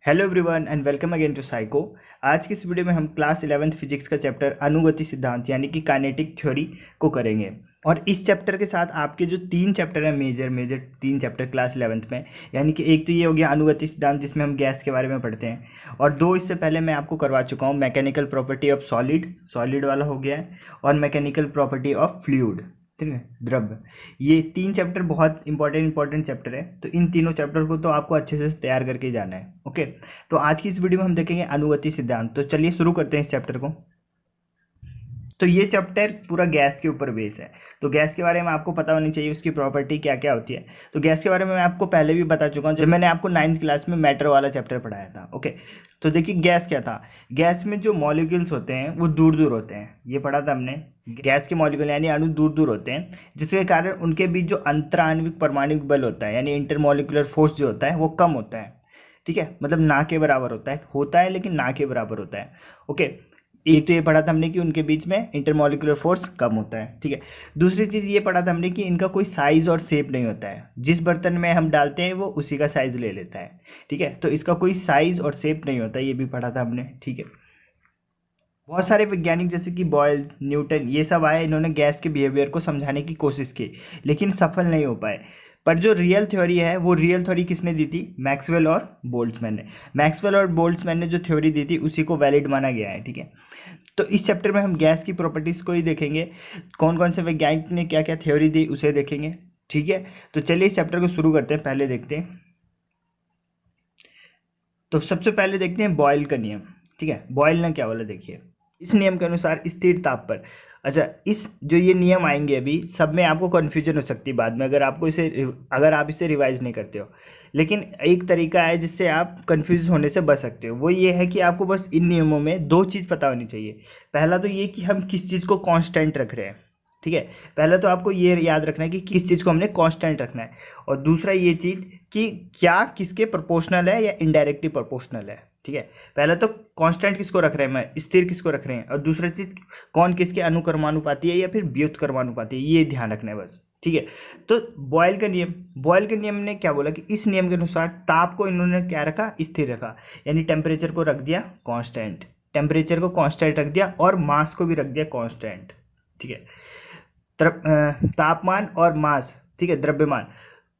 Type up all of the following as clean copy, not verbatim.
Hello everyone and welcome again to psycho. आज की इस वीडियो में हम क्लास 11th फिजिक्स का चैप्टर अनुगति सिद्धांत यानी कि काइनेटिक थ्योरी को करेंगे। और इस चैप्टर के साथ आपके जो तीन चैप्टर हैं मेजर तीन चैप्टर क्लास 11th में, यानी कि एक तो ये हो गया अनुगति सिद्धांत जिसमें हम गैस के बारे में पढ़ते हैं, और दो इससे पहले मैं आपको करवा चुका हूँ, मैकेनिकल प्रॉपर्टी ऑफ सॉलिड वाला हो गया है, और मैकेनिकल प्रॉपर्टी ऑफ फ्लूइड, ठीक है, द्रव्य। ये तीन चैप्टर बहुत इंपॉर्टेंट चैप्टर है, तो इन तीनों चैप्टर को तो आपको अच्छे से तैयार करके जाना है। ओके, तो आज की इस वीडियो में हम देखेंगे अनुगति सिद्धांत। तो चलिए शुरू करते हैं इस चैप्टर को। तो ये चैप्टर पूरा गैस के ऊपर बेस है, तो गैस के बारे में आपको पता होनी चाहिए, उसकी प्रॉपर्टी क्या क्या होती है। तो गैस के बारे में मैं आपको पहले भी बता चुका हूँ जब मैंने आपको 9th क्लास में मैटर वाला चैप्टर पढ़ाया था। ओके, तो देखिए गैस क्या था। गैस में जो मॉलिक्यूल्स होते हैं वो दूर दूर होते हैं, ये पढ़ा था हमने। गैस के मॉलिक्यूल यानी अणु दूर दूर होते हैं, जिसके कारण उनके बीच जो अंतराण्विक परमाणविक बल होता है यानी इंटरमॉलिक्यूलर फोर्स जो होता है वो कम होता है। ठीक है, मतलब ना के बराबर होता है लेकिन ना के बराबर होता है। ओके, एक तो ये पढ़ा था हमने कि उनके बीच में इंटरमॉलिक्यूलर फोर्स कम होता है। ठीक है, दूसरी चीज़ ये पढ़ा था हमने कि इनका कोई साइज और शेप नहीं होता है, जिस बर्तन में हम डालते हैं वो उसी का साइज ले लेता है। ठीक है, तो इसका कोई साइज और शेप नहीं होता, ये भी पढ़ा था हमने। ठीक है, बहुत सारे वैज्ञानिक जैसे कि बॉयल, न्यूटन, ये सब आए, इन्होंने गैस के बिहेवियर को समझाने की कोशिश की लेकिन सफल नहीं हो पाए। पर जो रियल थ्योरी है वो रियल थ्योरी किसने दी थी? मैक्सवेल और बोल्ट्जमैन ने। मैक्सवेल और बोल्ट्जमैन ने जो थ्योरी दी थी उसी को वैलिड माना गया है। ठीक है, तो इस चैप्टर में हम गैस की प्रॉपर्टीज को ही देखेंगे, कौन कौन से वैज्ञानिक ने क्या क्या थ्योरी दी उसे देखेंगे। ठीक है, तो चलिए इस चैप्टर को शुरू करते हैं। पहले देखते हैं, तो सबसे पहले देखते हैं बॉयल का नियम। ठीक है, बॉयल ने क्या बोला, देखिए इस नियम के अनुसार स्थिर ताप पर, अच्छा इस जो ये नियम आएंगे अभी सब में आपको कन्फ्यूजन हो सकती है बाद में अगर आप इसे रिवाइज नहीं करते हो, लेकिन एक तरीका है जिससे आप कंफ्यूज होने से बच सकते हो। वो ये है कि आपको बस इन नियमों में दो चीज़ पता होनी चाहिए। पहला तो ये कि हम किस चीज़ को कांस्टेंट रख रहे हैं। ठीक है, पहला तो आपको ये याद रखना है कि किस चीज़ को हमने कांस्टेंट रखना है, और दूसरा ये चीज़ कि क्या किसके प्रोपोर्शनल है या इनडायरेक्टली प्रोपोर्शनल है। ठीक है, पहले तो कांस्टेंट किसको रख रहे हैं, मैं स्थिर किसको रख रहे हैं, और दूसरा चीज़ कौन किसके अनुक्रमानुपाती है या फिर व्युत्क्रमानुपाती है, ये ध्यान रखना है बस। ठीक है, तो बॉयल के नियम ने क्या बोला कि इस नियम के अनुसार ताप को इन्होंने क्या रखा, स्थिर रखा, यानी टेम्परेचर को रख दिया कांस्टेंट, टेम्परेचर को कांस्टेंट रख दिया और मास को भी रख दिया कांस्टेंट। ठीक है, तापमान और मास, ठीक है, द्रव्यमान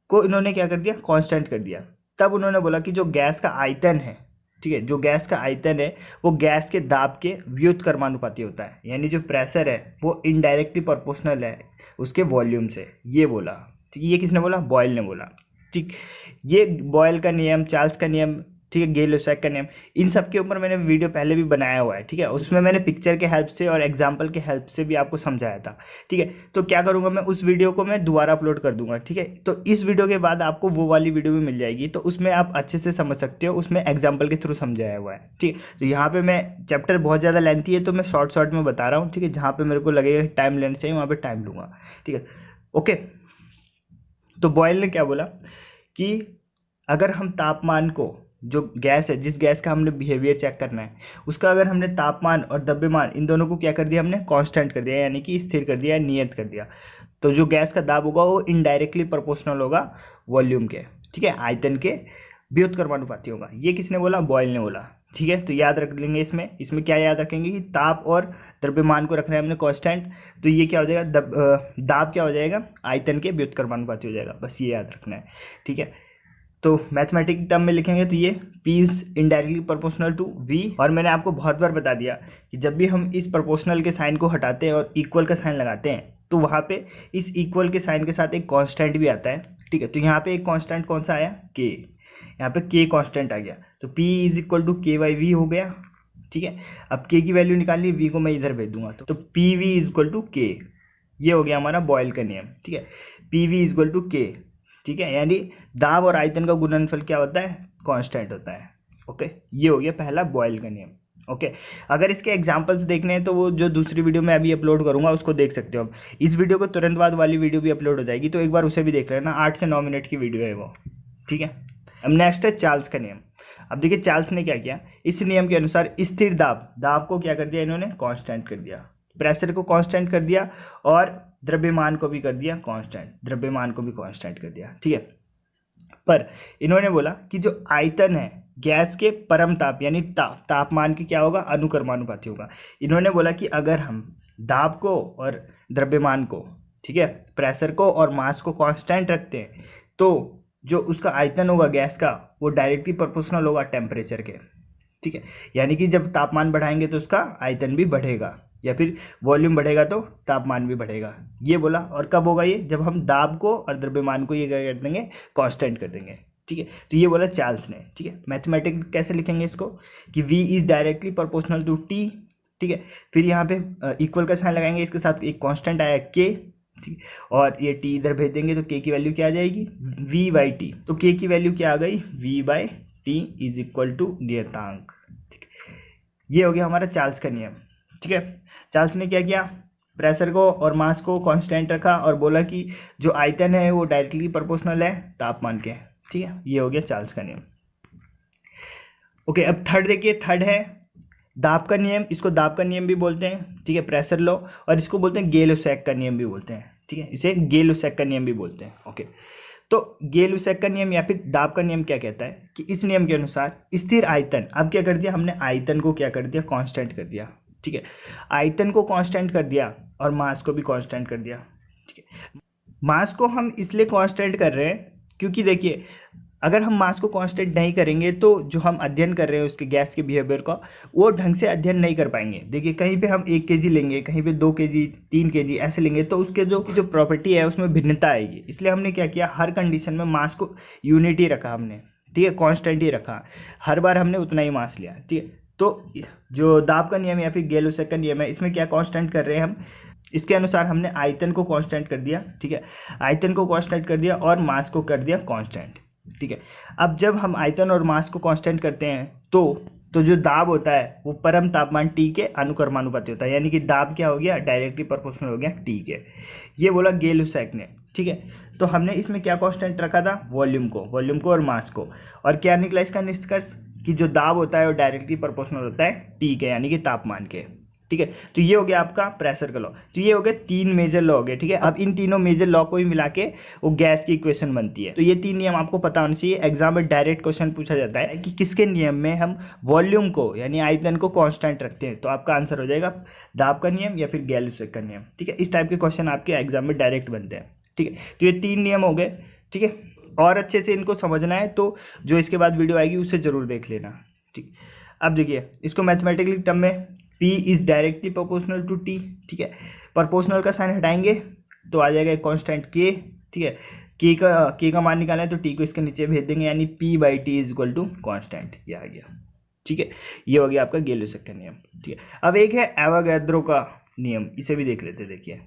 को इन्होंने क्या कर दिया, कांस्टेंट कर दिया। तब उन्होंने बोला कि जो गैस का आयतन है, ठीक है, जो गैस का आयतन है वो गैस के दाब के व्युत्क्रमानुपाती होता है, यानी जो प्रेशर है वो इनडायरेक्टली प्रोपोर्शनल है उसके वॉल्यूम से, ये बोला। ठीक, ये किसने बोला? बॉयल ने बोला। ठीक, ये बॉयल का नियम, चार्ल्स का नियम, ठीक है, गे-लुसाक का नियम, इन सब के ऊपर मैंने वीडियो पहले भी बनाया हुआ है। ठीक है, उसमें मैंने पिक्चर के हेल्प से और एग्जाम्पल के हेल्प से भी आपको समझाया था। ठीक है, तो क्या करूँगा मैं, उस वीडियो को मैं दोबारा अपलोड कर दूंगा। ठीक है, तो इस वीडियो के बाद आपको वो वाली वीडियो भी मिल जाएगी, तो उसमें आप अच्छे से समझ सकते हो, उसमें एग्जाम्पल के थ्रू समझाया हुआ है। ठीक है, तो यहाँ पे मैं चैप्टर बहुत ज़्यादा लेंथी है तो मैं शॉर्ट में बता रहा हूँ। ठीक है, जहाँ पे मेरे को लगेगा टाइम लेना चाहिए वहाँ पे टाइम लूँगा। ठीक है, ओके, तो बॉयल ने क्या बोला कि अगर हम तापमान को, जो गैस है, जिस गैस का हमने बिहेवियर चेक करना है उसका अगर हमने तापमान और द्रव्यमान इन दोनों को क्या कर दिया, हमने कांस्टेंट कर दिया, यानी कि स्थिर कर दिया, नियत कर दिया, तो जो गैस का दाब होगा वो इनडायरेक्टली प्रोपोर्शनल होगा वॉल्यूम के, ठीक है, आयतन के व्युत्क्रमानुपाती होगा। ये किसने बोला? बॉयल ने बोला। ठीक है, तो याद रख लेंगे, इसमें क्या याद रखेंगे कि ताप और द्रव्यमान को रखना है हमने कांस्टेंट, तो ये क्या हो जाएगा, दाब क्या हो जाएगा, आयतन के व्युत्क्रमानुपाती हो जाएगा, बस ये याद रखना है। ठीक है, तो मैथमेटिक टर्म में लिखेंगे तो ये P is indirectly proportional to V, और मैंने आपको बहुत बार बता दिया कि जब भी हम इस प्रोपोर्शनल के साइन को हटाते हैं और इक्वल का साइन लगाते हैं तो वहाँ पे इस इक्वल के साइन के साथ एक कांस्टेंट भी आता है। ठीक है, तो यहाँ पे एक कांस्टेंट कौन सा आया, K, यहाँ पे K कांस्टेंट आ गया, तो P is equal to K/V हो गया। ठीक है, अब K की वैल्यू निकालनी, V को मैं इधर भेज दूंगा, तो PV is equal to K, ये हो गया हमारा बॉयल का नियम। ठीक है, PV is equal to K, ठीक है, यानी दाब और आयतन का गुणनफल क्या होता है, कांस्टेंट होता है। ओके, ये हो गया पहला बॉयल का नियम। ओके, अगर इसके एग्जांपल्स देखने हैं तो वो जो दूसरी वीडियो में अभी अपलोड करूंगा उसको देख सकते हो। अब इस वीडियो को तुरंत बाद वाली वीडियो भी अपलोड हो जाएगी, तो एक बार उसे भी देख लेना, 8 से 9 मिनट की वीडियो है वो। ठीक है, अब नेक्स्ट है चार्ल्स का नियम। अब देखिए चार्ल्स ने क्या किया, इस नियम के अनुसार स्थिर दाब को क्या कर दिया इन्होंने, कांस्टेंट कर दिया, प्रेशर को कांस्टेंट कर दिया और द्रव्यमान को भी कर दिया कांस्टेंट, द्रव्यमान को भी कांस्टेंट कर दिया। ठीक है, पर इन्होंने बोला कि जो आयतन है गैस के परम ताप यानी तापमान के क्या होगा, अनुक्रमानुपाती होगा। इन्होंने बोला कि अगर हम दाब को और द्रव्यमान को, ठीक है, प्रेशर को और मास को कांस्टेंट रखते हैं तो जो उसका आयतन होगा गैस का वो डायरेक्टली प्रोपोर्शनल होगा टेम्परेचर के, ठीक है। यानी कि जब तापमान बढ़ाएंगे तो उसका आयतन भी बढ़ेगा, या फिर वॉल्यूम बढ़ेगा तो तापमान भी बढ़ेगा, ये बोला। और कब होगा ये, जब हम दाब को और द्रव्यमान को ये क्या कर देंगे, कांस्टेंट कर देंगे, ठीक है। तो ये बोला चार्ल्स ने, ठीक है। मैथमेटिक कैसे लिखेंगे इसको कि v is directly proportional to t, ठीक है। फिर यहाँ पे इक्वल का साइन लगाएंगे, इसके साथ एक कांस्टेंट आया k, ठीक है, और ये t इधर भेज देंगे तो k की वैल्यू क्या आ जाएगी, v बाई टी। तो k की वैल्यू क्या आ गई, v by t is equal to नियतांक, ठीक है। ये हो गया हमारा चार्ल्स का नियम, ठीक है। चार्ल्स ने क्या किया, प्रेशर को और मास को कांस्टेंट रखा और बोला कि जो आयतन है वो डायरेक्टली प्रोपोर्शनल है तापमान के, ठीक है। ये हो गया चार्ल्स का नियम। ओके, अब थर्ड देखिए, थर्ड है दाब का नियम। इसको दाब का नियम भी बोलते हैं, ठीक है, प्रेशर लॉ, और इसको बोलते हैं गेल-लुसैक का नियम भी बोलते हैं, ठीक है। इसे गेल-लुसैक का नियम भी बोलते हैं। ओके, तो गेल-लुसैक का नियम या फिर दाब का नियम क्या कहता है कि इस नियम के अनुसार स्थिर आयतन, अब क्या कर दिया हमने, आयतन को क्या कर दिया, कांस्टेंट कर दिया, ठीक है। आयतन को कांस्टेंट कर दिया और मास को भी कांस्टेंट कर दिया, ठीक है। मास को हम इसलिए कांस्टेंट कर रहे हैं क्योंकि देखिए अगर हम मास को कांस्टेंट नहीं करेंगे तो जो हम अध्ययन कर रहे हैं उसके गैस के बिहेवियर का, वो ढंग से अध्ययन नहीं कर पाएंगे। देखिए कहीं पे हम 1 kg लेंगे, कहीं पे 2 kg, 3 kg ऐसे लेंगे तो उसके जो प्रॉपर्टी है उसमें भिन्नता आएगी। इसलिए हमने क्या किया, हर कंडीशन में मास को यूनिट ही रखा हमने, ठीक है, कांस्टेंट ही रखा, हर बार हमने उतना ही मास लिया, ठीक है। तो जो दाब का नियम या फिर गेल-लुसैक का नियम है, इसमें क्या कांस्टेंट कर रहे हैं हम, इसके अनुसार हमने आयतन को कांस्टेंट कर दिया, ठीक है, आयतन को कांस्टेंट कर दिया और मास को कर दिया कांस्टेंट, ठीक है। अब जब हम आयतन और मास को कांस्टेंट करते हैं तो जो दाब होता है वो परम तापमान T के अनुक्रमानुपाती होता है, यानी कि दाब क्या हो गया, डायरेक्टली प्रोपोर्शनल हो गया T के। ये बोला गेल-लुसैक ने, ठीक है। तो हमने इसमें क्या कांस्टेंट रखा था, वॉल्यूम को और मास को, और क्या निकला इसका निष्कर्ष कि जो दाब होता है वो डायरेक्टली प्रोपोर्शनल होता है T के, यानी कि तापमान के, ठीक है। तो ये हो गया आपका प्रेशर का लॉ। तो ये हो गया 3 मेजर लॉ हो गए, ठीक है। अब इन तीनों मेजर लॉ को ही मिला के वो गैस की इक्वेशन बनती है। तो ये 3 नियम आपको पता होना चाहिए। एग्जाम में डायरेक्ट क्वेश्चन पूछा जाता है कि किसके नियम में हम वॉल्यूम को यानी आयतन को कांस्टेंट रखते हैं, तो आपका आंसर हो जाएगा दाब का नियम या फिर गेल-लुसैक का नियम, ठीक है। इस टाइप के क्वेश्चन आपके एग्जाम में डायरेक्ट बनते हैं, ठीक है। तो ये 3 नियम हो गए, ठीक है। और अच्छे से इनको समझना है तो जो इसके बाद वीडियो आएगी उससे जरूर देख लेना, ठीक। अब देखिए इसको मैथमेटिकली टर्म में P is directly proportional to T, ठीक है। प्रोपोर्शनल का साइन हटाएंगे तो आ जाएगा एक कांस्टेंट K, ठीक है। K का मान निकालना है तो T को इसके नीचे भेज देंगे, यानी P by t is equal to constant, ये आ गया, ठीक है। ये हो गया आपका गेल-लुसैक का नियम, ठीक है। अब एक है एवोगाद्रो का नियम, इसे भी देख लेते हैं। देखिए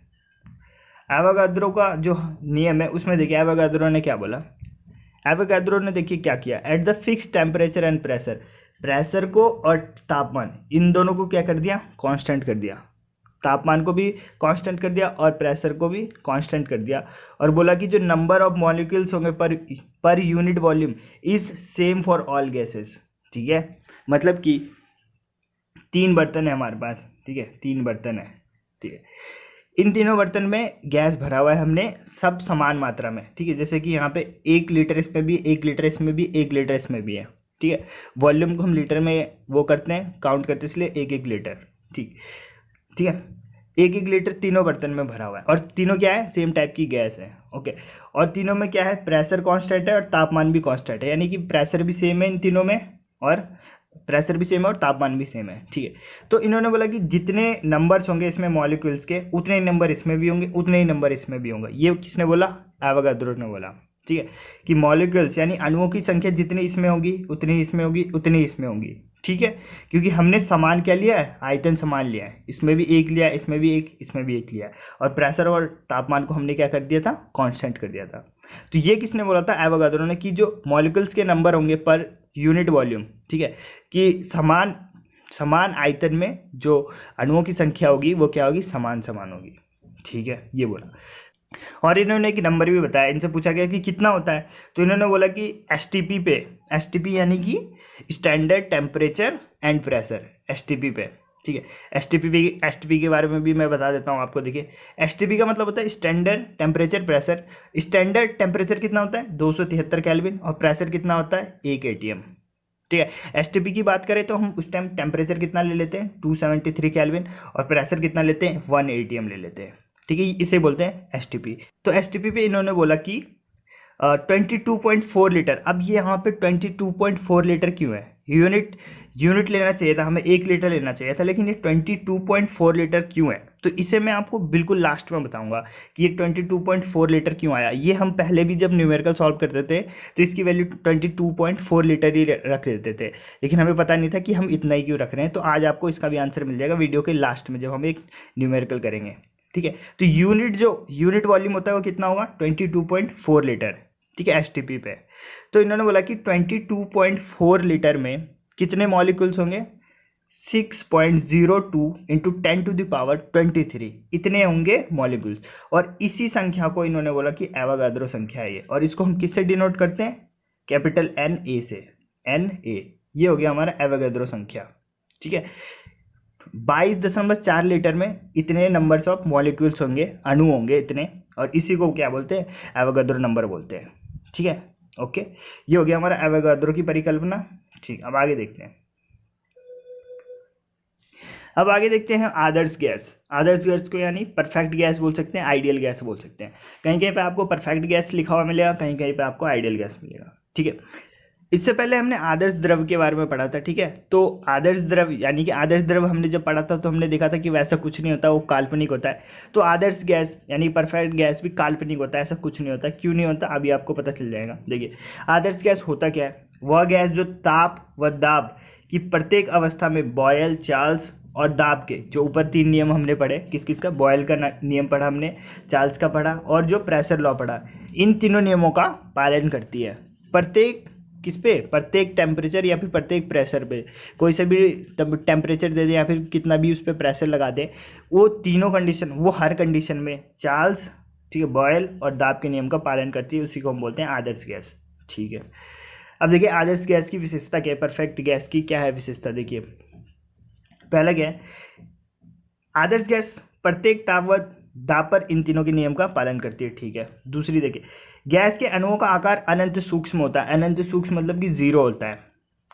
एवोगाद्रो का जो नियम है उसमें देखिए एवोगाद्रो ने क्या बोला, एवोगाद्रो ने देखिए क्या किया, at the fix temperature and pressure, pressure को और तापमान इन दोनों को क्या कर दिया, कांस्टेंट कर दिया, तापमान को भी कांस्टेंट कर दिया और प्रेशर को भी कांस्टेंट कर दिया, और बोला कि जो नंबर ऑफ मॉलिक्यूल्स होंगे per unit volume is same for all gases, ठीक है। मतलब कि 3 बर्तन है हमारे पास, ठीक है, 3 बर्तन है, ठीक है। इन तीनों बर्तन में गैस भरा हुआ है हमने सब समान मात्रा में, ठीक है। जैसे कि यहाँ पे 1 लीटर इसमें भी, 1 लीटर इसमें भी, 1 लीटर इसमें भी है, ठीक है। वॉल्यूम को हम लीटर में वो करते हैं, काउंट करते हैं, इसलिए 1-1 लीटर, ठीक है। 1-1 लीटर तीनों बर्तन में भरा हुआ है और तीनों क्या है, सेम टाइप की गैस है, ओके। और तीनों में क्या है, प्रेशर कांस्टेंट है और तापमान भी कांस्टेंट है, यानी कि प्रेशर भी सेम है इन तीनों में और प्रेशर भी सेम है और तापमान भी सेम है, ठीक है। तो इन्होंने बोला कि जितने नंबर्स होंगे इसमें मॉलिक्यूल्स के, उतने ही नंबर इसमें भी होंगे, उतने ही नंबर इसमें भी होंगे। ये किसने बोला, एवोगाद्रो ने बोला, ठीक है, कि मॉलिक्यूल्स यानी अणुओं की संख्या जितनी इसमें होगी उतनी ही इसमें होगी, उतनी ही इसमें होगी, ठीक है। क्योंकि हमने समान क्या लिया है, आयतन समान लिया है, इसमें भी 1 लिया है, इसमें भी 1, इसमें भी 1 लिया है, और प्रेशर और तापमान को हमने क्या कर दिया था, कांस्टेंट कर दिया था। तो ये किसने बोला था, एवोगाद्रो ने, कि जो मॉलिक्यूल्स के नंबर होंगे पर यूनिट वॉल्यूम, ठीक है, कि समान आयतन में जो अणुओं की संख्या होगी वो क्या होगी, समान होगी, ठीक है, ये बोला। और इन्होंने एक नंबर भी बताया, इनसे पूछा गया कि कितना होता है, तो इन्होंने बोला कि एसटीपी यानी कि standard temperature and pressure, STP पे, ठीक है। एसटीपी के बारे में भी मैं बता देता हूँ आपको। देखिए एसटीपी का मतलब होता है standard temperature pressure. Standard temperature कितना होता है 273 केल्विन और प्रेशर कितना होता है 1 एटीएम। ठीक है। एसटीपी की बात करें तो हम उस टाइम टेम्परेचर कितना ले लेते हैं 273 केल्विन और प्रेशर कितना लेते हैं 1 एटीएम ले लेते हैं। ठीक है, इसे बोलते हैं एसटीपी। तो एसटीपी पे इन्होंने बोला कि 22.4 लीटर। अब ये यहाँ पे 22.4 लीटर क्यों है? यूनिट लेना चाहिए था हमें, 1 लीटर लेना चाहिए था, लेकिन ये 22.4 लीटर क्यों है? तो इसे मैं आपको बिल्कुल लास्ट में बताऊंगा कि ये 22.4 लीटर क्यों आया। ये हम पहले भी जब न्यूमेरिकल सॉल्व करते थे तो इसकी वैल्यू 22.4 लीटर ही रख देते थे, लेकिन हमें पता नहीं था कि हम इतना ही क्यों रख रहे हैं। तो आज आपको इसका भी आंसर मिल जाएगा वीडियो के लास्ट में जब हम एक न्यूमेरिकल करेंगे। ठीक है, तो यूनिट वॉल्यूम होता है वो कितना होगा 22.4 लीटर। ठीक है, एसटीपी पे। तो इन्होंने बोला कि 22.4 लीटर में कितने मॉलिक्यूल्स होंगे 6.02 इंटू 10⁻23 इतने होंगे मॉलिक्यूल्स। और इसी संख्या को इन्होंने बोला कि एवोगाद्रो संख्या है ये, और इसको हम किससे डिनोट करते हैं कैपिटल एन ए से, एन ए। ये हो गया हमारा एवोगाद्रो संख्या। ठीक है, 22.4 लीटर में इतने नंबर्स ऑफ मॉलिक्यूल्स होंगे, अणु होंगे इतने, और इसी को क्या बोलते हैं एवोगाद्रो नंबर बोलते हैं। ठीक है, ओके, ये हो गया हमारा एवोगाद्रो की परिकल्पना। ठीक, अब आगे देखते हैं। अब आगे देखते हैं आदर्श गैस। आदर्श गैस को यानी परफेक्ट गैस बोल सकते हैं, आइडियल गैस बोल सकते हैं। कहीं कहीं पे आपको परफेक्ट गैस लिखा हुआ मिलेगा, कहीं कहीं पे आपको आइडियल गैस मिलेगा। ठीक है, इससे पहले हमने आदर्श द्रव के बारे में पढ़ा था। ठीक है, तो आदर्श द्रव यानी कि आदर्श द्रव हमने जब पढ़ा था तो हमने देखा था कि वैसा कुछ नहीं होता, वो काल्पनिक होता है। तो आदर्श गैस यानी परफेक्ट गैस भी काल्पनिक होता है, ऐसा कुछ नहीं होता। क्यों नहीं होता अभी आपको पता चल जाएगा। देखिए आदर्श गैस होता क्या है, वह गैस जो ताप व दाब की प्रत्येक अवस्था में बॉयल, चार्ल्स और दाब के जो ऊपर 3 नियम हमने पढ़े, किस किस का, बॉयल का नियम पढ़ा हमने, चार्ल्स का पढ़ा और जो प्रेशर लॉ पढ़ा, इन तीनों नियमों का पालन करती है। प्रत्येक किस पे, प्रत्येक टेम्परेचर या फिर प्रत्येक प्रेशर पे, कोई से भी टेम्परेचर दे दे या फिर कितना भी उस पर प्रेशर लगा दे, वो तीनों कंडीशन, वो हर कंडीशन में चार्ल्स, ठीक है, बॉयल और दाब के नियम का पालन करती है। उसी को हम बोलते हैं आदर्श गैस। ठीक है, अब देखिए आदर्श गैस की विशेषता क्या है, परफेक्ट गैस की क्या है विशेषता। देखिए पहला क्या है, आदर्श गैस प्रत्येक ताप व दाब पर इन तीनों के नियम का पालन करती है। ठीक है, दूसरी देखिए गैस के अणुओं का आकार अनंत सूक्ष्म होता है। अनंत सूक्ष्म मतलब कि 0 होता है।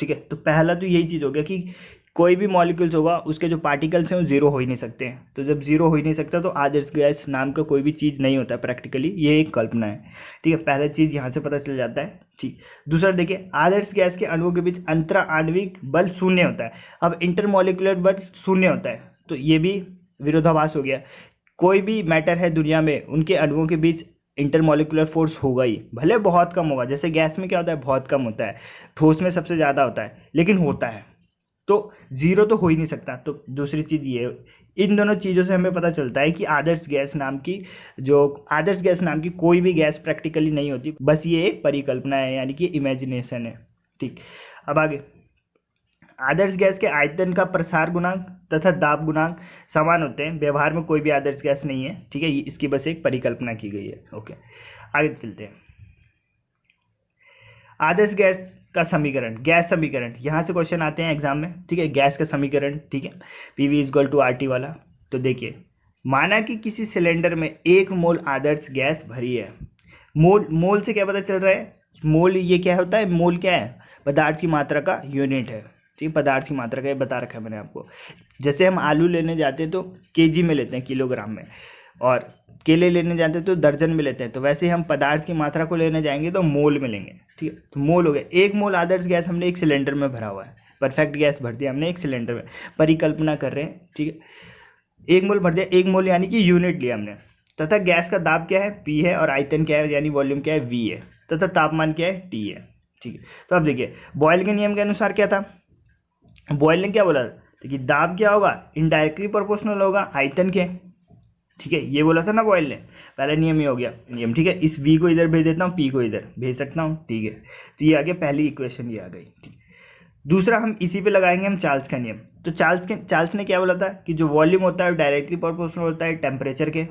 ठीक है, तो पहला तो यही चीज़ हो गया कि कोई भी मॉलिक्यूल्स होगा उसके जो पार्टिकल्स हैं वो 0 हो ही नहीं सकते हैं। तो जब 0 हो ही नहीं सकता तो आदर्श गैस नाम का कोई भी चीज़ नहीं होता प्रैक्टिकली, ये एक कल्पना है। ठीक है, पहला चीज़ यहाँ से पता चल जाता है। ठीक, दूसरा देखिए आदर्श गैस के अणुओं के बीच अंतरा आणविक बल 0 होता है। अब इंटरमॉलिक्यूलर बल 0 होता है, तो ये भी विरोधाभास हो गया। कोई भी मैटर है दुनिया में, उनके अणुओं के बीच इंटरमॉलिकुलर फोर्स होगा ही, भले बहुत कम होगा। जैसे गैस में क्या होता है, बहुत कम होता है, ठोस में सबसे ज़्यादा होता है, लेकिन होता है। तो 0 तो हो ही नहीं सकता। तो दूसरी चीज़ ये, इन दोनों चीज़ों से हमें पता चलता है कि आदर्श गैस नाम की कोई भी गैस प्रैक्टिकली नहीं होती, बस ये एक परिकल्पना है, यानी कि इमेजिनेशन है। ठीक, अब आगे, आदर्श गैस के आयतन का प्रसार गुणांक तथा दाब गुणांक समान होते हैं। व्यवहार में कोई भी आदर्श गैस नहीं है। ठीक है, इसकी बस एक परिकल्पना की गई है। ओके, आगे चलते हैं। आदर्श गैस का समीकरण, गैस समीकरण, यहाँ से क्वेश्चन आते हैं एग्जाम में। ठीक है, गैस का समीकरण, ठीक है, PV = RT वाला। तो देखिए, माना कि किसी सिलेंडर में 1 मोल आदर्श गैस भरी है। मोल से क्या पता चल रहा है, मोल ये क्या होता है, मोल क्या है, पदार्थ की मात्रा का यूनिट है। ठीक, पदार्थ की मात्रा का ये बता रखा है मैंने आपको। जैसे हम आलू लेने जाते हैं तो केजी में लेते हैं, किलोग्राम में, और केले लेने जाते हैं तो दर्जन में लेते हैं। तो वैसे हम पदार्थ की मात्रा को लेने जाएंगे तो मोल में लेंगे। ठीक है, तो मोल हो गया। 1 मोल आदर्श गैस हमने एक सिलेंडर में भरा हुआ है, परफेक्ट गैस भर दिया हमने एक सिलेंडर में, परिकल्पना कर रहे हैं। ठीक है, 1 मोल भर दिया, 1 मोल यानी कि यूनिट लिया हमने, तथा गैस का दाब क्या है, P है, और आयतन क्या है यानी वॉल्यूम क्या है, V है, तथा तापमान क्या है, T है। ठीक है, तो अब देखिए बॉयल के नियम के अनुसार क्या था, बॉयल ने क्या बोला था कि दाब क्या होगा, इनडायरेक्टली प्रोपोर्शनल होगा आयतन के। ठीक है, ये बोला था ना बॉयल ने, पहला नियम ये हो गया नियम। ठीक है, इस V को इधर भेज देता हूँ, P को इधर भेज सकता हूँ। ठीक है, तो ये आ गया, पहली इक्वेशन ये आ गई। ठीक, दूसरा हम इसी पे लगाएंगे हम चार्ल्स का नियम। तो चार्ल्स ने क्या बोला था कि जो वॉल्यूम होता है डायरेक्टली प्रोपोर्शनल होता है टेम्परेचर के।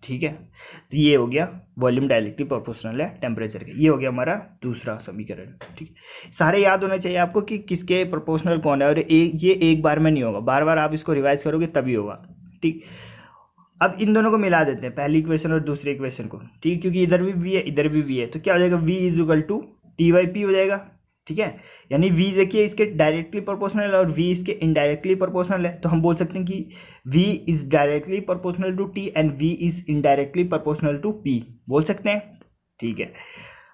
ठीक है। तो ये हो गया वॉल्यूम डायरेक्टली प्रोपोर्शनल है टेम्परेचर के। ये हो गया हमारा दूसरा समीकरण। ठीक है, सारे याद होने चाहिए आपको कि किसके प्रोपोर्शनल कौन है, और ये एक बार में नहीं होगा, बार बार आप इसको रिवाइज करोगे तभी होगा। ठीक, अब इन दोनों को मिला देते हैं, पहली इक्वेशन और दूसरी इक्वेशन को। ठीक है, क्योंकि इधर भी v है इधर भी v है, तो क्या हो जाएगा, v is equal to t by p हो जाएगा। ठीक है, यानी v देखिए इसके डायरेक्टली प्रोपोर्शनल है और v इसके इनडायरेक्टली प्रोपोर्शनल है, तो हम बोल सकते हैं कि v is directly proportional to t and v is indirectly proportional to p, बोल सकते हैं। ठीक है,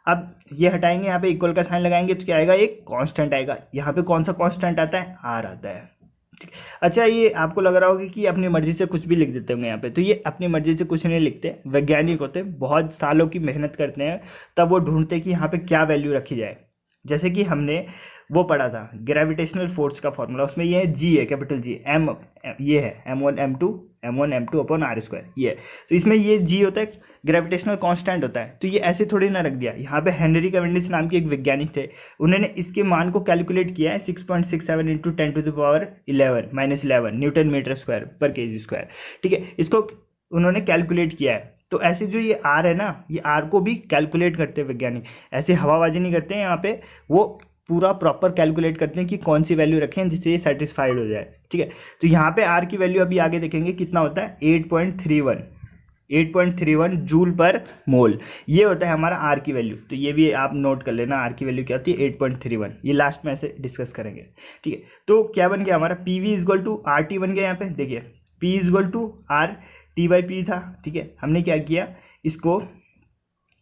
अब ये हटाएंगे, यहाँ पे इक्वल का साइन लगाएंगे तो क्या आएगा, एक कांस्टेंट आएगा। यहाँ पे कौन सा कांस्टेंट आता है, r आता है। ठीक, अच्छा ये आपको लग रहा होगा कि अपनी मर्जी से कुछ भी लिख देते होंगे यहाँ पे, तो ये अपनी मर्जी से कुछ नहीं लिखते, वैज्ञानिक होते हैं, बहुत सालों की मेहनत करते हैं, तब वो ढूंढते कि यहाँ पे क्या वैल्यू रखी जाए। जैसे कि हमने वो पढ़ा था ग्रेविटेशनल फोर्स का फॉर्मूला, उसमें ये है जी है, कैपिटल जी, एम ये है m1 m2 upon r square, ये है। तो इसमें ये जी होता है ग्रेविटेशनल कांस्टेंट होता है, तो ये ऐसे थोड़ी ना रख दिया। यहाँ पे हेनरी कैवेंडिश नाम के एक वैज्ञानिक थे, उन्होंने इसके मान को कैलकुलेट किया है 6.67 इंटू 10⁻11 न्यूटन मीटर स्क्वायर पर केजी स्क्वायर। ठीक है, इसको उन्होंने कैलकुलेट किया है। तो ऐसे जो ये आर है ना, ये आर को भी कैलकुलेट करते हैं वैज्ञानिक, ऐसे हवाबाजी नहीं करते हैं यहाँ पे, वो पूरा प्रॉपर कैलकुलेट करते हैं कि कौन सी वैल्यू रखें जिससे ये सेटिस्फाइड हो जाए। ठीक है, तो यहाँ पे आर की वैल्यू अभी आगे देखेंगे कितना होता है, 8.31 जूल पर मोल, ये होता है हमारा आर की वैल्यू। तो ये भी आप नोट कर लेना, आर की वैल्यू क्या होती है 8.31, ये लास्ट में ऐसे डिस्कस करेंगे। ठीक है, तो क्या बन गया हमारा, P V is equal to R T बन गया। यहाँ पे देखिए P is equal to R T by P था। ठीक है, हमने क्या किया,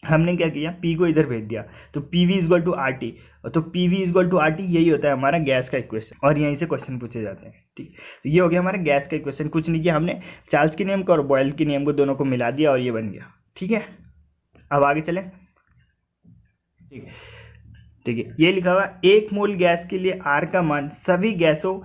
हमने क्या किया, P को इधर भेज दिया, तो P V is equal to R T, तो P V is equal to R T, यही होता है हमारा गैस का इक्वेशन, और यहीं से क्वेश्चन पूछे जाते हैं। ठीक, तो ये हो गया हमारा गैस का इक्वेशन। कुछ नहीं किया हमने, चार्ल्स के नियम को और बॉयल के नियम को दोनों को मिला दिया और ये बन गया। ठीक है, अब आगे चले। ठीक है, देखिए ये लिखा हुआ, एक मोल गैस के लिए आर का मान सभी गैसों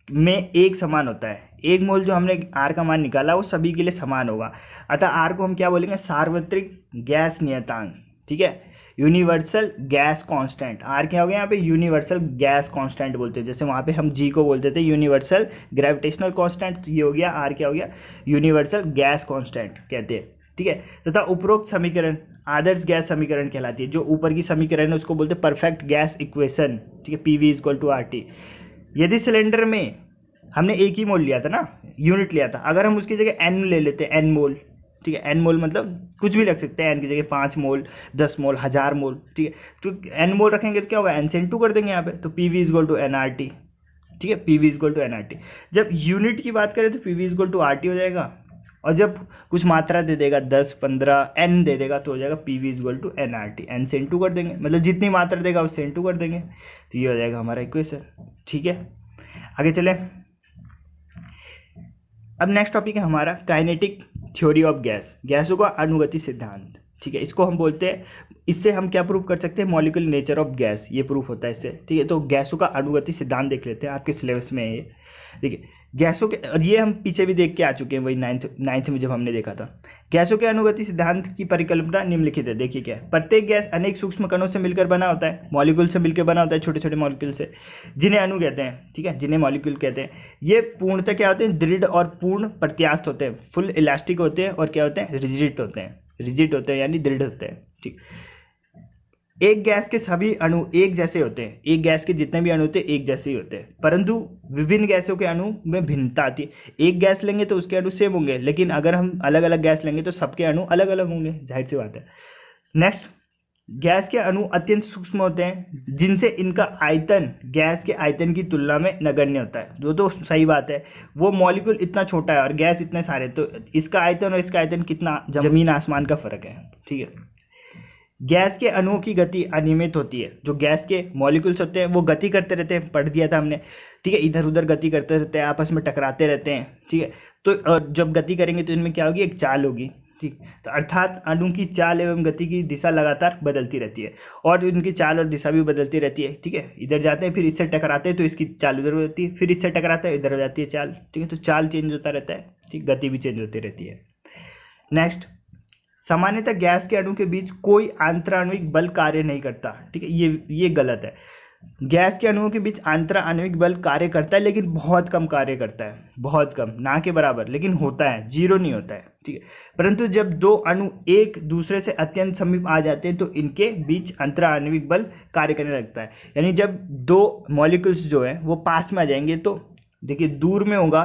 में एक समान होता है। एक मोल जो हमने आर का मान निकाला वो सभी के लिए समान होगा, अतः आर को हम क्या बोलेंगे, सार्वत्रिक गैस नियतांक। ठीक है, यूनिवर्सल गैस कांस्टेंट, आर क्या हो गया यहाँ पे, यूनिवर्सल गैस कांस्टेंट बोलते हैं। जैसे वहाँ पे हम जी को बोलते थे यूनिवर्सल ग्रेविटेशनल कांस्टेंट, तो ये हो गया आर क्या हो गया, यूनिवर्सल गैस कांस्टेंट कहते हैं। ठीक है, तथा उपरोक्त समीकरण आदर्श गैस समीकरण कहलाती है। जो ऊपर की समीकरण है उसको बोलते हैं परफेक्ट गैस इक्वेशन। ठीक है, P V is equal to R T. यदि सिलेंडर में हमने एक ही मोल लिया था ना, यूनिट लिया था, अगर हम उसकी जगह एन ले लेते हैं, एन मोल, ठीक है, एन मोल मतलब कुछ भी रख सकते हैं, एन की जगह 5 मोल 10 मोल 1000 मोल। ठीक है, तो एन मोल रखेंगे तो क्या होगा, एन से इनटू कर देंगे यहाँ पे, तो P V is equal to n R T. ठीक है, P V is equal to n R T. जब यूनिट की बात करें तो P V is equal to R T हो जाएगा, और जब कुछ मात्रा दे देगा 10 15 एन दे देगा तो हो जाएगा P V is equal to n R T, n से इनटू कर देंगे, मतलब जितनी मात्रा देगा उससे इनटू कर देंगे, तो ये हो जाएगा हमारा इक्वेशन। ठीक है, आगे चले। अब नेक्स्ट टॉपिक है हमारा काइनेटिक थ्योरी ऑफ गैस, गैसों का अनुगति सिद्धांत। ठीक है, इसको हम बोलते हैं, इससे हम क्या प्रूव कर सकते हैं, मॉलिक्यूलर नेचर ऑफ गैस, ये प्रूफ होता है इससे। ठीक है, तो गैसों का अनुगति सिद्धांत देख लेते हैं, आपके सिलेबस में है ये। देखिए गैसों के, और ये हम पीछे भी देख के आ चुके हैं, वही नाइन्थ में जब हमने देखा था। गैसों के अनुगति सिद्धांत की परिकल्पना निम्नलिखित है। देखिए क्या है, प्रत्येक गैस अनेक सूक्ष्म कणों से मिलकर बना होता है, मॉलिक्यूल से मिलकर बना होता है, छोटे छोटे मॉलिक्यूल से, जिन्हें अणु कहते हैं। ठीक है, जिन्हें मॉलिक्यूल कहते हैं। ये पूर्णतः क्या होते हैं, दृढ़ और पूर्ण प्रत्यास्थ होते हैं, फुल इलास्टिक होते हैं, और क्या होते हैं, रिजिड होते हैं, यानी दृढ़ होते हैं। ठीक, एक गैस के सभी अणु एक जैसे होते हैं, एक गैस के जितने भी अणु होते हैं एक जैसे ही होते हैं, परंतु विभिन्न गैसों के अणु में भिन्नता आती है। एक गैस लेंगे तो उसके अणु सेम होंगे, लेकिन अगर हम अलग अलग गैस लेंगे तो सबके अणु अलग अलग होंगे, जाहिर सी बात है। नेक्स्ट, गैस के अणु अत्यंत सूक्ष्म होते हैं, जिनसे इनका आयतन गैस के आयतन की तुलना में नगण्य होता है। जो तो सही बात है, वो मॉलिक्यूल इतना छोटा है और गैस इतने सारे, तो इसका आयतन और इसका आयतन कितना, जमीन आसमान का फर्क है। ठीक है, गैस के अणुओं की गति अनियमित होती है। जो गैस के मॉलिक्यूल्स होते हैं वो गति करते रहते हैं, पढ़ दिया था हमने। ठीक है, इधर उधर गति करते रहते हैं, आपस में टकराते रहते हैं। ठीक है, तो जब गति करेंगे तो इनमें क्या होगी, एक चाल होगी। ठीक, तो अर्थात अणु की चाल एवं गति की दिशा लगातार बदलती रहती है, और इनकी चाल और दिशा भी बदलती रहती है। ठीक है, इधर जाते हैं फिर इससे टकराते हैं तो इसकी चाल उधर हो जाती है, फिर इससे टकराते हैं इधर हो जाती है चाल। ठीक है, तो चाल चेंज होता रहता है। ठीक, गति भी चेंज होती रहती है। नेक्स्ट, सामान्यतः गैस के अणु के बीच कोई आंतराणविक बल कार्य नहीं करता। ठीक है, ये गलत है। गैस के अणुओं के बीच अंतर आणविक बल कार्य करता है, लेकिन बहुत कम कार्य करता है, बहुत कम, ना के बराबर, लेकिन होता है, जीरो नहीं होता है, ठीक है। परंतु जब दो अणु एक दूसरे से अत्यंत समीप आ जाते हैं तो इनके बीच अंतर आणविक बल कार्य करने लगता है। यानी जब दो मॉलिक्यूल्स जो है वो पास में आ जाएंगे तो देखिए दूर में होगा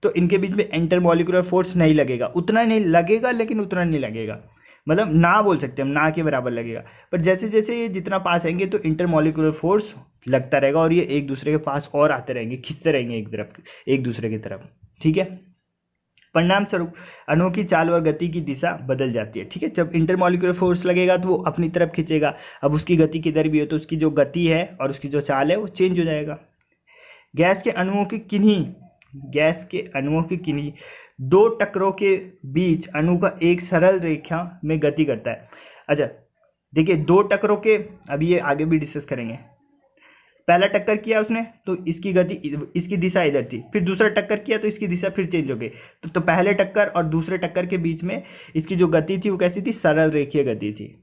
तो इनके बीच में इंटरमॉलिक्यूलर फोर्स नहीं लगेगा, उतना नहीं लगेगा, लेकिन उतना नहीं लगेगा, मतलब ना बोल सकते हम, ना के बराबर लगेगा। पर जैसे जैसे ये जितना पास आएंगे तो इंटरमॉलिक्यूलर फोर्स लगता रहेगा और ये एक दूसरे के पास और आते रहेंगे, खिंचते रहेंगे एक दूसरे की तरफ, ठीक है। परिणाम स्वरूप अणुओं की चाल और गति की दिशा बदल जाती है, ठीक है। जब इंटरमॉलिक्यूलर फोर्स लगेगा तो वो अपनी तरफ खींचेगा, अब उसकी गति किधर भी हो तो उसकी जो गति है और उसकी जो चाल है वो चेंज हो जाएगा। गैस के अणुओं की किन्हीं दो टक्करों के बीच अणु का एक सरल रेखा में गति करता है। अच्छा देखिए, दो टक्करों के, अभी ये आगे भी डिस्कस करेंगे। पहला टक्कर किया उसने तो इसकी गति, इसकी दिशा इधर थी, फिर दूसरा टक्कर किया तो इसकी दिशा फिर चेंज हो गई। तो पहले टक्कर और दूसरे टक्कर के बीच में इसकी जो गति थी वो कैसी थी, सरल रेखीय गति थी,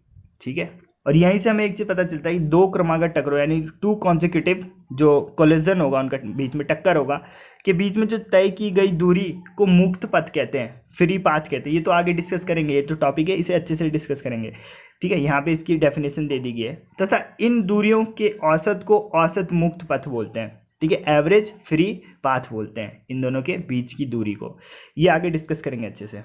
ठीक है। और यहीं से हमें एक चीज पता चलता है कि दो क्रमागत टक्करों यानी टू कॉन्सिक्यूटिव जो कोलिजन होगा, उनका बीच में टक्कर होगा, के बीच में जो तय की गई दूरी को मुक्त पथ कहते हैं, फ्री पाथ कहते हैं। ये तो आगे डिस्कस करेंगे, ये तो टॉपिक है, इसे अच्छे से डिस्कस करेंगे, ठीक है। यहाँ पे इसकी डेफिनेशन दे दी गई है। तथा इन दूरियों के औसत को औसत मुक्त पथ बोलते हैं, ठीक है, एवरेज फ्री पाथ बोलते हैं इन दोनों के बीच की दूरी को। ये आगे डिस्कस करेंगे अच्छे से।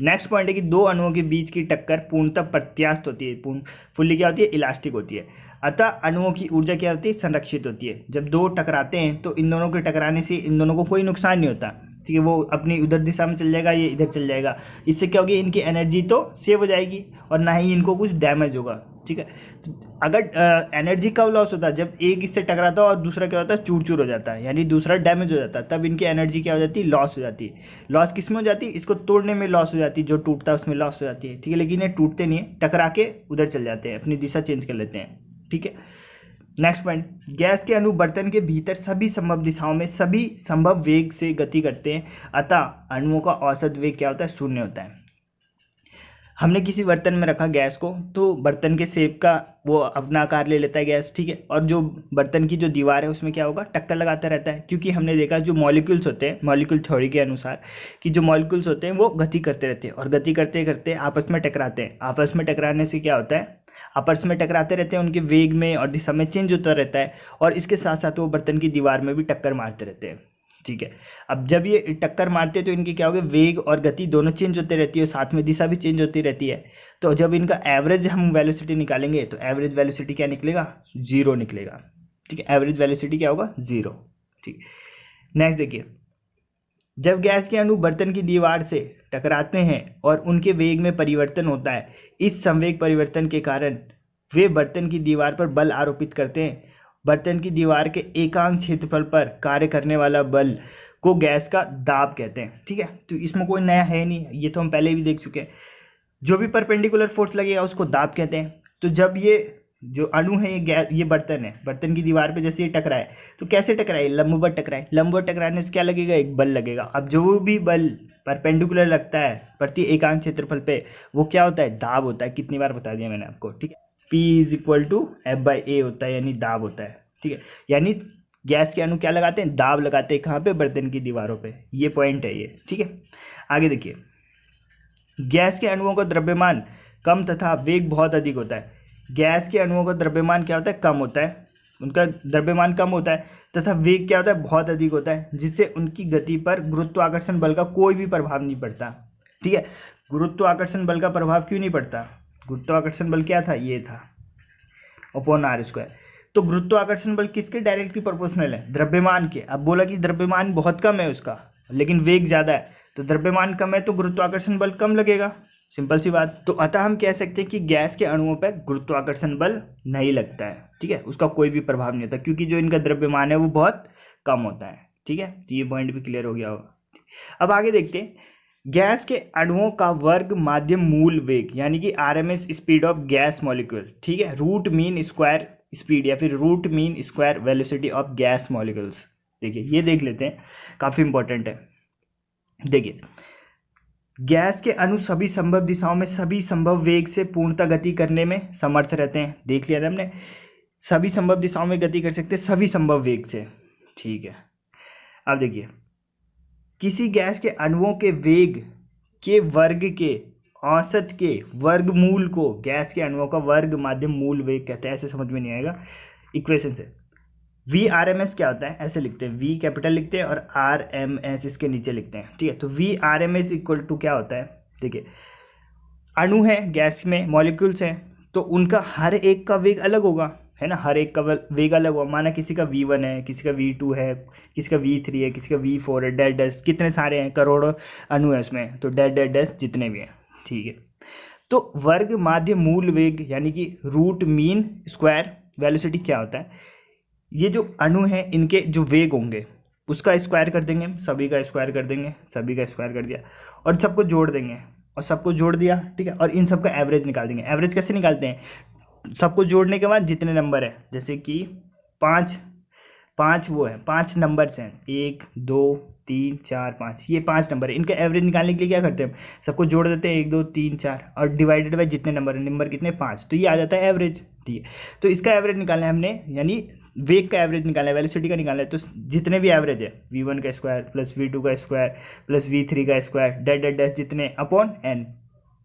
नेक्स्ट पॉइंट है कि दो अणुओं के बीच की टक्कर पूर्णतः प्रत्यास्थ होती है, फुल्ली क्या होती है, इलास्टिक होती है। अतः अणुओं की ऊर्जा क्या होती है, संरक्षित होती है। जब दो टकराते हैं तो इन दोनों के टकराने से इन दोनों को कोई नुकसान नहीं होता, ठीक है। वो अपनी उधर दिशा में चल जाएगा, ये इधर चल जाएगा, इससे क्या होगी, इनकी एनर्जी तो सेव हो जाएगी और ना ही इनको कुछ डैमेज होगा, ठीक है। तो अगर एनर्जी कब लॉस होता है, जब एक इससे टकराता है और दूसरा क्या होता है, चूर चूर हो जाता है, यानी दूसरा डैमेज हो जाता है, तब इनकी एनर्जी क्या हो जाती है, लॉस हो जाती है। लॉस किस में हो जाती है, इसको तोड़ने में लॉस हो जाती है, जो टूटता है उसमें लॉस हो जाती है, ठीक है। लेकिन ये टूटते नहीं है, टकरा के उधर चल जाते हैं, अपनी दिशा चेंज कर लेते हैं, ठीक है। नेक्स्ट पॉइंट, गैस के अणु बर्तन के भीतर सभी संभव दिशाओं में सभी संभव वेग से गति करते हैं, अतः अणुओं का औसत वेग क्या होता है, शून्य होता है। हमने किसी बर्तन में रखा गैस को तो बर्तन के शेप का वो अपना आकार ले लेता है गैस, ठीक है। और जो बर्तन की जो दीवार है उसमें क्या होगा, टक्कर लगाता रहता है, क्योंकि हमने देखा जो मॉलिक्यूल्स होते हैं, मॉलिक्यूल थ्योरी के अनुसार कि जो मॉलिक्यूल्स होते हैं वो गति करते रहते हैं और गति करते करते आपस में टकराते हैं। आपस में टकराने से क्या होता है, आपस में टकराते रहते हैं, उनके वेग में और दिशा में चेंज होता रहता है और इसके साथ साथ वो बर्तन की दीवार में भी टक्कर मारते रहते हैं, ठीक है। अब जब ये टक्कर मारते हैं तो इनकी क्या होगा, वेग और गति दोनों चेंज होते रहती है, साथ में दिशा भी चेंज होती रहती है। तो जब इनका एवरेज हम वेलोसिटी निकालेंगे तो एवरेज वेलोसिटी क्या निकलेगा, जीरो निकलेगा, ठीक है। एवरेज वेलोसिटी क्या होगा, जीरो, ठीक। नेक्स्ट देखिए, जब गैस के अणु बर्तन की दीवार से टकराते हैं और उनके वेग में परिवर्तन होता है, इस संवेग परिवर्तन के कारण वे बर्तन की दीवार पर बल आरोपित करते हैं। बर्तन की दीवार के एकांक क्षेत्रफल पर कार्य करने वाला बल को गैस का दाब कहते हैं, ठीक है। तो इसमें कोई नया है नहीं, ये तो हम पहले भी देख चुके हैं। जो भी परपेंडिकुलर फोर्स लगेगा उसको दाब कहते हैं। तो जब ये जो अणु है, ये बर्तन है, बर्तन की दीवार पे जैसे ये टकराए तो कैसे टकराए, लंबवत टकराए, लंबवत टकराने से क्या लगेगा, एक बल लगेगा। अब जो भी बल परपेंडिकुलर लगता है प्रति एकांक क्षेत्रफल पे वो क्या होता है, दाब होता है। कितनी बार बता दिया मैंने आपको, ठीक है। P = F/A होता है, यानी दाब होता है, ठीक है। यानी गैस के अणु क्या लगाते हैं, दाब लगाते हैं, कहाँ पे, बर्तन की दीवारों पे। ये पॉइंट है ये, ठीक है। आगे देखिए, गैस के अणुओं का द्रव्यमान कम तथा वेग बहुत अधिक होता है। गैस के अणुओं का द्रव्यमान क्या होता है, कम होता है, उनका द्रव्यमान कम होता है तथा वेग क्या होता है, बहुत अधिक होता है, जिससे उनकी गति पर गुरुत्वाकर्षण बल का कोई भी प्रभाव नहीं पड़ता, ठीक है। गुरुत्वाकर्षण बल का प्रभाव क्यों नहीं पड़ता, गुरुत्वाकर्षण बल क्या था, ये था अपॉन r²। तो गुरुत्वाकर्षण बल किसके डायरेक्टली प्रोपोर्शनल है, द्रव्यमान के। अब बोला कि द्रव्यमान बहुत कम है उसका लेकिन वेग ज़्यादा है, तो द्रव्यमान कम है तो गुरुत्वाकर्षण बल कम लगेगा, सिंपल सी बात। तो अतः हम कह सकते हैं कि गैस के अणुओं पर गुरुत्वाकर्षण बल नहीं लगता है, ठीक है, उसका कोई भी प्रभाव नहीं होता, क्योंकि जो इनका द्रव्यमान है वो बहुत कम होता है, ठीक है। तो ये पॉइंट भी क्लियर हो गया होगा। अब आगे देखते हैं, गैस के अणुओं का वर्ग माध्यम मूल वेग यानी कि RMS speed of gas molecule, ठीक है, रूट मीन स्क्वायर स्पीड या फिर root mean square velocity of gas molecules. देखिए ये देख लेते हैं, काफ़ी इंपॉर्टेंट है। देखिए, गैस के अणु सभी संभव दिशाओं में सभी संभव वेग से पूर्णतः गति करने में समर्थ रहते हैं, देख लिया ना हमने। सभी संभव दिशाओं में गति कर सकते हैं सभी संभव वेग से। ठीक है, अब देखिए, किसी गैस के अणुओं के वेग के वर्ग के औसत के वर्गमूल को गैस के अणुओं का वर्ग माध्यम मूल वेग कहते हैं। ऐसे समझ में नहीं आएगा, इक्वेशन से। वी आर एम एस क्या होता है, ऐसे लिखते हैं, वी कैपिटल लिखते हैं और आर एम एस इसके नीचे लिखते हैं। ठीक है, तो V R M S equal to क्या होता है, देखिए अणु है गैस में, मॉलिक्यूल्स हैं, तो उनका हर एक का वेग अलग होगा, है ना, हर एक का वेग अलग होगा। माना किसी का V1 है, किसी का V2 है, किसी का V3 है, किसी का V4 है, डैश डैश कितने सारे हैं, करोड़ों अणु है उसमें, तो डैश डैश डैश जितने भी हैं। ठीक है, तो वर्ग माध्य मूल वेग यानी कि रूट मीन स्क्वायर वेलोसिटी क्या होता है, ये जो अणु हैं इनके जो वेग होंगे उसका स्क्वायर कर देंगे, सभी का स्क्वायर कर देंगे, सभी का स्क्वायर कर दिया और सबको जोड़ देंगे और सबको जोड़ दिया। ठीक है, और इन सबका एवरेज निकाल देंगे। एवरेज कैसे निकालते हैं, सबको जोड़ने के बाद जितने नंबर है, जैसे कि पाँच वो है, 5 नंबर्स हैं, 1 2 3 4 5, ये 5 नंबर है। इनका एवरेज निकालने के लिए क्या करते हैं, सबको जोड़ देते हैं, 1 2 3 4 और डिवाइडेड बाय जितने नंबर है, नंबर कितने 5, तो ये आ जाता है एवरेज। ठीक है, तो इसका एवरेज निकालना है हमने, यानी वेग का एवरेज निकालना है, वेलोसिटी का निकालना है। तो जितने भी एवरेज है, V1 का स्क्वायर प्लस V2 का स्क्वायर प्लस V3 का स्क्वायर डैश डैश डैश जितने अपॉन n,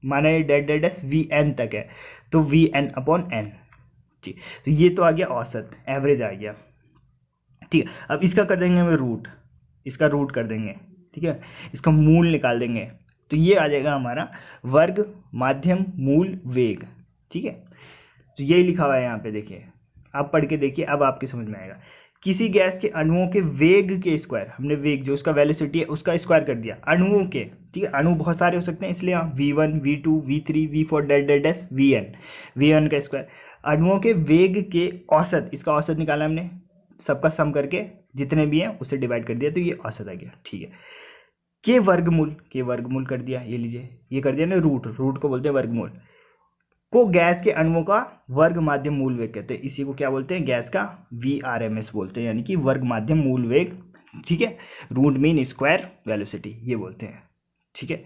माना ये डैश डैश डैश Vn तक है, तो Vn अपॉन n। ठीक, तो ये तो आ गया औसत, एवरेज आ गया। ठीक है, अब इसका कर देंगे हमें रूट, इसका रूट कर देंगे। ठीक है, इसका मूल निकाल देंगे, तो ये आ जाएगा हमारा वर्ग माध्यम मूल वेग। ठीक है, तो यही लिखा हुआ है यहाँ पे, देखिए आप पढ़ के देखिए, अब आपके समझ में आएगा। किसी गैस के अणुओं के वेग के स्क्वायर, हमने वेग जो उसका वेलोसिटी है उसका स्क्वायर कर दिया अणुओं के। ठीक है, अणु बहुत सारे हो सकते हैं, इसलिए यहाँ V1 V2 V3 V4 dash dash dash Vn का स्क्वायर, अणुओं के वेग के औसत, इसका औसत निकाला हमने, सबका सम करके जितने भी हैं उसे डिवाइड कर दिया, तो ये औसत आ गया। ठीक है, के वर्गमूल कर दिया, ये लीजिए, ये कर दिया ना रूट को बोलते हैं वर्गमूल, को गैस के अणुओं का वर्ग माध्यम मूल वेग कहते हैं। इसी को क्या बोलते हैं, गैस का VRMS बोलते हैं, यानी कि वर्ग माध्यम मूल वेग। ठीक है, रूट मीन स्क्वायर वेलोसिटी ये बोलते हैं। ठीक है,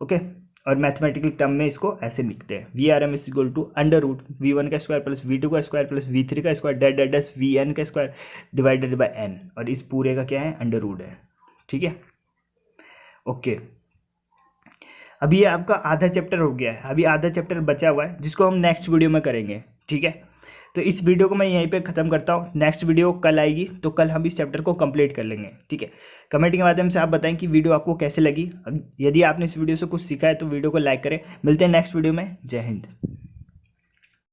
ओके, और मैथमेटिकल टर्म में इसको ऐसे लिखते हैं, VRMS equal to under root V1 का स्क्वायर प्लस V2 का स्क्वायर प्लस V3 का square dash dash dash Vn का स्क्वायर डिवाइडेड बाय n, और इस पूरे का क्या है, अंडर रूट है। ठीक है, ओके, अभी ये आपका आधा चैप्टर हो गया है, अभी आधा चैप्टर बचा हुआ है जिसको हम नेक्स्ट वीडियो में करेंगे। ठीक है, तो इस वीडियो को मैं यहीं पे ख़त्म करता हूँ, नेक्स्ट वीडियो कल आएगी, तो कल हम इस चैप्टर को कंप्लीट कर लेंगे। ठीक है, कमेंट के माध्यम से आप बताएं कि वीडियो आपको कैसे लगी। यदि आपने इस वीडियो से कुछ सीखा है तो वीडियो को लाइक करें। मिलते हैं नेक्स्ट वीडियो में, जय हिंद।